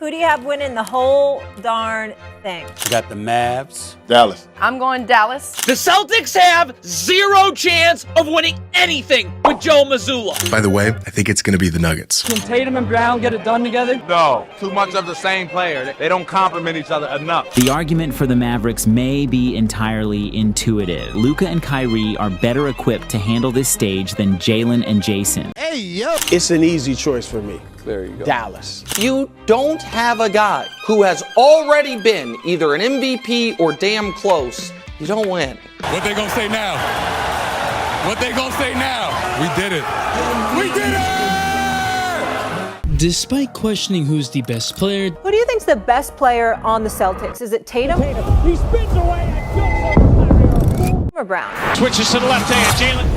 Who do you have winning the whole darn thing? You got the Mavs. Dallas. I'm going Dallas. The Celtics have zero chance of winning anything with Joe Mazzulla. By the way, I think it's going to be the Nuggets. Can Tatum and Brown get it done together? No, too much of the same player. They don't complement each other enough. The argument for the Mavericks may be entirely intuitive. Luka and Kyrie are better equipped to handle this stage than Jaylen and Jayson. Hey, yo. It's an easy choice for me. There you go. Dallas. You don't have a guy who has already been either an MVP or damn close. You don't win. What they gonna say now? What they gonna say now? We did it. We did it! Despite questioning who's the best player, Who do you think's the best player on the Celtics? Is it Tatum? He spins away and jumps over Or Brown? Switches to the left hand, Jaylen.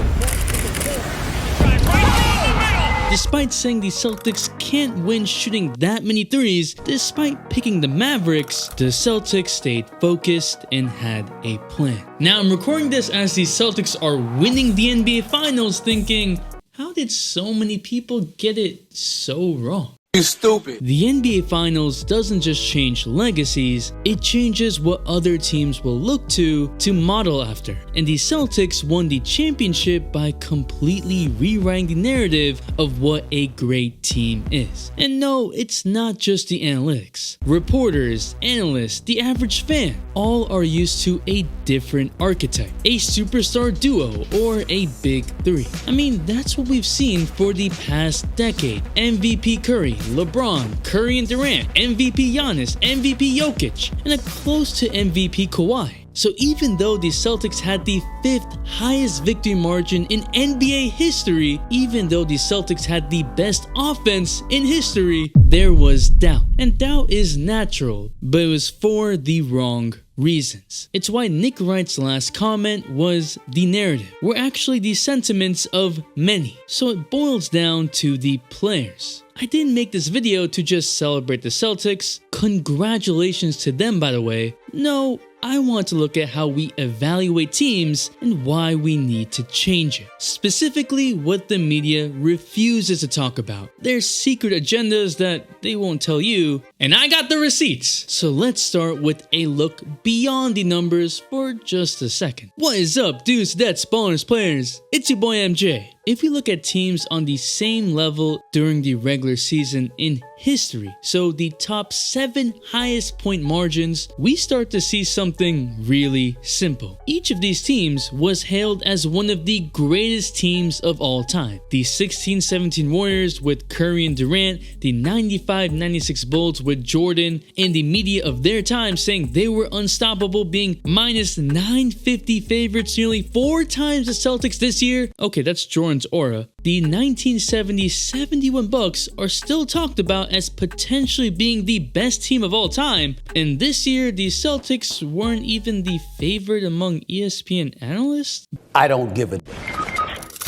despite saying the Celtics can't win shooting that many threes, despite picking the Mavericks, the Celtics stayed focused and had a plan. Now I'm recording this as the Celtics are winning the NBA Finals, thinking, how did so many people get it so wrong? You stupid. The NBA Finals doesn't just change legacies, it changes what other teams will look to model after. And the Celtics won the championship by completely rewriting the narrative of what a great team is. And no, it's not just the analytics. Reporters, analysts, the average fan, all are used to a different archetype. A superstar duo or a big three. I mean, that's what we've seen for the past decade. MVP Curry, LeBron, Curry and Durant, MVP Giannis, MVP Jokic, and a close to MVP Kawhi. So even though the Celtics had the 5th highest victory margin in NBA history, even though the Celtics had the best offense in history, there was doubt. And doubt is natural, but it was for the wrong reasons. It's why Nick Wright's last comment was the narrative were actually the sentiments of many. So it boils down to the players. I didn't make this video to just celebrate the Celtics. Congratulations to them, by the way. No, I want to look at how we evaluate teams and why we need to change it. Specifically, what the media refuses to talk about. Their secret agendas that they won't tell you, and I got the receipts. So let's start with a look beyond the numbers for just a second. What is up, dudes, that's ballers players? It's your boy MJ. If we look at teams on the same level during the regular season in history, so the top 7 highest point margins, we start to see something really simple. Each of these teams was hailed as one of the greatest teams of all time. The 16-17 Warriors with Curry and Durant, the 95-96 Bulls with Jordan, and the media of their time saying they were unstoppable, being minus 950 favorites, nearly 4 times the Celtics this year. Okay, that's Jordan's aura. The 1970-71 Bucks are still talked about as potentially being the best team of all time, and this year the Celtics weren't even the favorite among ESPN analysts? I don't give a...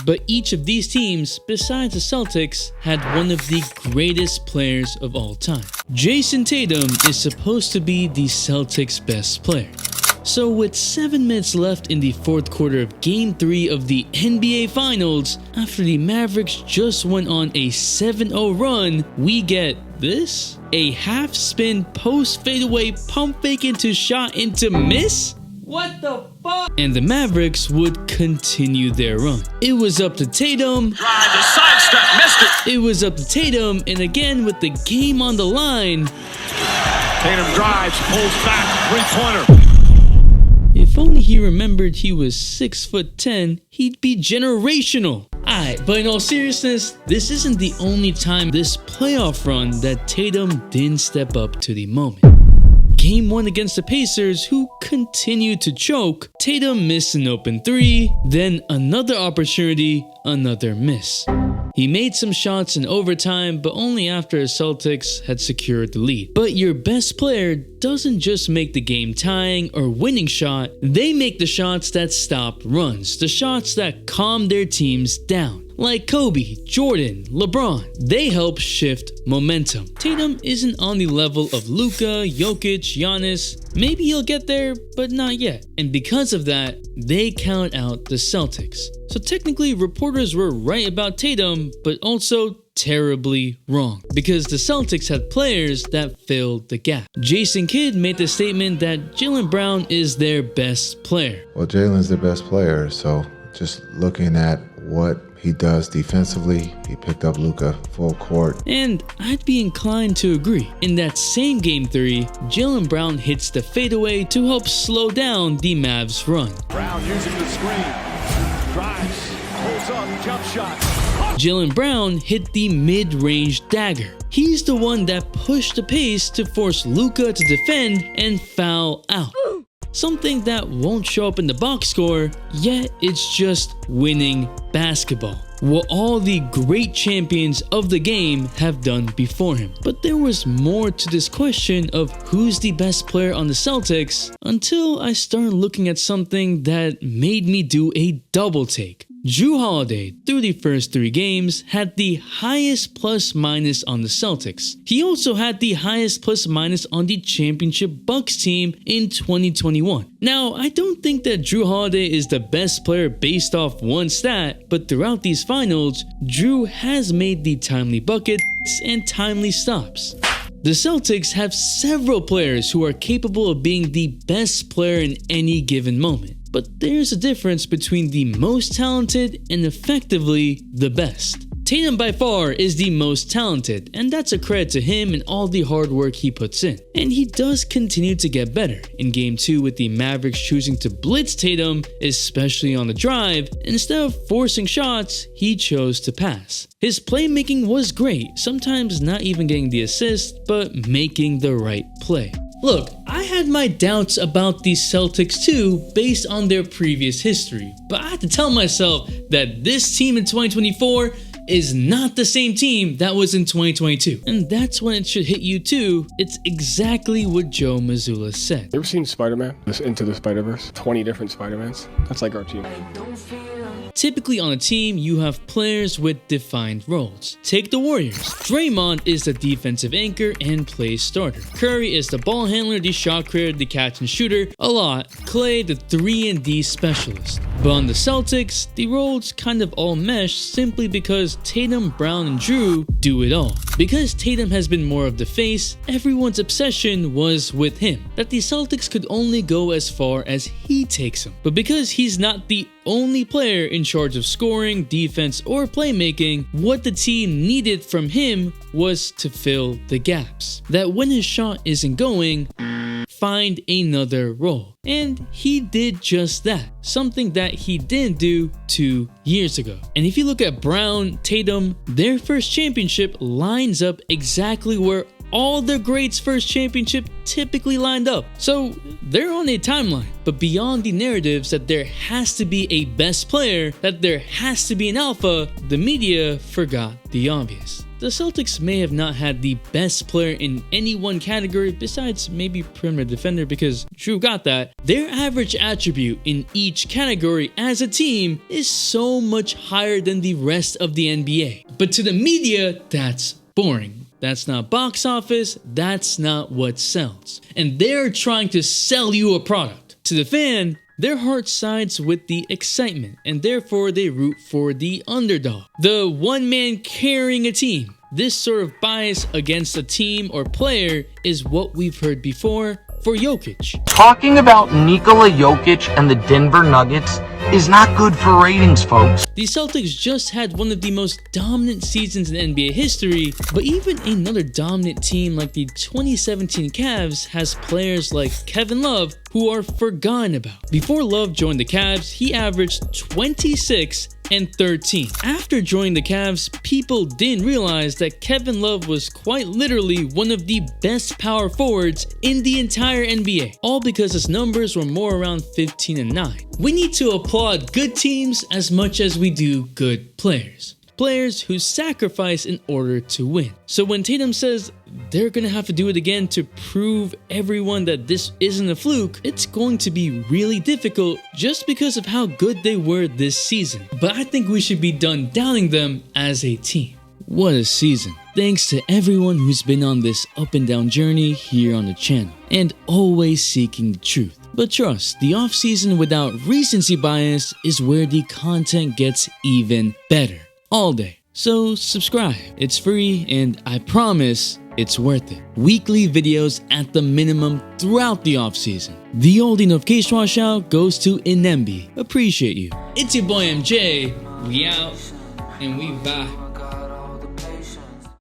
But each of these teams, besides the Celtics, had one of the greatest players of all time. Jayson Tatum is supposed to be the Celtics' best player. So with 7 minutes left in the 4th quarter of Game 3 of the NBA Finals, after the Mavericks just went on a 7-0 run, we get this? A half-spin post-fadeaway pump fake into shot into miss? What the fuck? And the Mavericks would continue their run. It was up to Tatum. Trying to sidestep, missed it. It was up to Tatum, and again with the game on the line. Tatum drives, pulls back, three-pointer. If only he remembered he was 6'10", he'd be generational. Alright, but in all seriousness, this isn't the only time this playoff run that Tatum didn't step up to the moment. Game 1 against the Pacers, who continued to choke, Tatum missed an open 3, then another opportunity, another miss. He made some shots in overtime, but only after the Celtics had secured the lead. But your best player doesn't just make the game tying or winning shot, they make the shots that stop runs, the shots that calm their teams down. Like Kobe, Jordan, LeBron, they help shift momentum. Tatum isn't on the level of Luka, Jokic, Giannis. Maybe he'll get there, but not yet. And because of that, they count out the Celtics. So technically, reporters were right about Tatum, but also terribly wrong because the Celtics had players that filled the gap. Jayson Kidd made the statement that Jaylen Brown is their best player. Well, Jaylen's their best player, so just looking at what he does defensively, he picked up Luka full court. And I'd be inclined to agree. In that same Game 3, Jaylen Brown hits the fadeaway to help slow down the Mavs' run. Brown using the screen. Drives. Holds up. Jump shot. Jaylen Brown hit the mid-range dagger. He's the one that pushed the pace to force Luka to defend and foul out. Something that won't show up in the box score, yet it's just winning basketball. What all the great champions of the game have done before him. But there was more to this question of who's the best player on the Celtics until I started looking at something that made me do a double take. Jrue Holiday, through the first 3 games, had the highest plus-minus on the Celtics. He also had the highest plus-minus on the championship Bucks team in 2021. Now, I don't think that Jrue Holiday is the best player based off one stat, but throughout these finals, Jrue has made the timely buckets and timely stops. The Celtics have several players who are capable of being the best player in any given moment. But there's a difference between the most talented and effectively the best. Tatum by far is the most talented, and that's a credit to him and all the hard work he puts in. And he does continue to get better. In Game 2 with the Mavericks choosing to blitz Tatum, especially on the drive, instead of forcing shots, he chose to pass. His playmaking was great, sometimes not even getting the assist, but making the right play. Look, I had my doubts about the Celtics too based on their previous history, but I had to tell myself that this team in 2024 is not the same team that was in 2022. And that's when it should hit you too. It's exactly what Joe Mazzulla said. You ever seen Spider-Man? This Into the Spider-Verse? 20 different Spider-Mans? That's like our team. Typically on a team, you have players with defined roles. Take the Warriors. Draymond is the defensive anchor and plays starter. Curry is the ball handler, the shot creator, the catch and shooter, a lot. Clay, the 3-and-D specialist. But on the Celtics, the roles kind of all mesh simply because Tatum, Brown, and Jrue do it all. Because Tatum has been more of the face, everyone's obsession was with him, that the Celtics could only go as far as he takes them. But because he's not the only player in charge of scoring, defense, or playmaking, what the team needed from him was to fill the gaps. That when his shot isn't going, find another role. And he did just that, something that he didn't do 2 years ago. And if you look at Brown, Tatum, their first championship lines up exactly where all the greats' first championship typically lined up. So they're on a timeline. But beyond the narratives that there has to be a best player, that there has to be an alpha, the media forgot the obvious. The Celtics may have not had the best player in any one category besides maybe perimeter defender because Jrue got that. Their average attribute in each category as a team is so much higher than the rest of the NBA. But to the media, that's boring. That's not box office, that's not what sells. And they're trying to sell you a product. To the fan, their heart sides with the excitement, and therefore they root for the underdog. The one man carrying a team. This sort of bias against a team or player is what we've heard before for Jokic. Talking about Nikola Jokic and the Denver Nuggets is not good for ratings, folks. The Celtics just had one of the most dominant seasons in NBA history, but even another dominant team like the 2017 Cavs has players like Kevin Love who are forgotten about. Before Love joined the Cavs, he averaged 26 and 13. After joining the Cavs, people didn't realize that Kevin Love was quite literally one of the best power forwards in the entire NBA, all because his numbers were more around 15 and 9. We need to applaud good teams as much as we do good players. Players who sacrifice in order to win. So when Tatum says they're gonna have to do it again to prove everyone that this isn't a fluke, it's going to be really difficult just because of how good they were this season. But I think we should be done downing them as a team. What a season. Thanks to everyone who's been on this up and down journey here on the channel, and always seeking the truth. But trust, the off-season without recency bias is where the content gets even better. All day. So subscribe, it's free and I promise it's worth it. Weekly videos at the minimum throughout the offseason. The oldie notification shout goes to Inembi. Appreciate you. It's your boy MJ. We out and we vibe.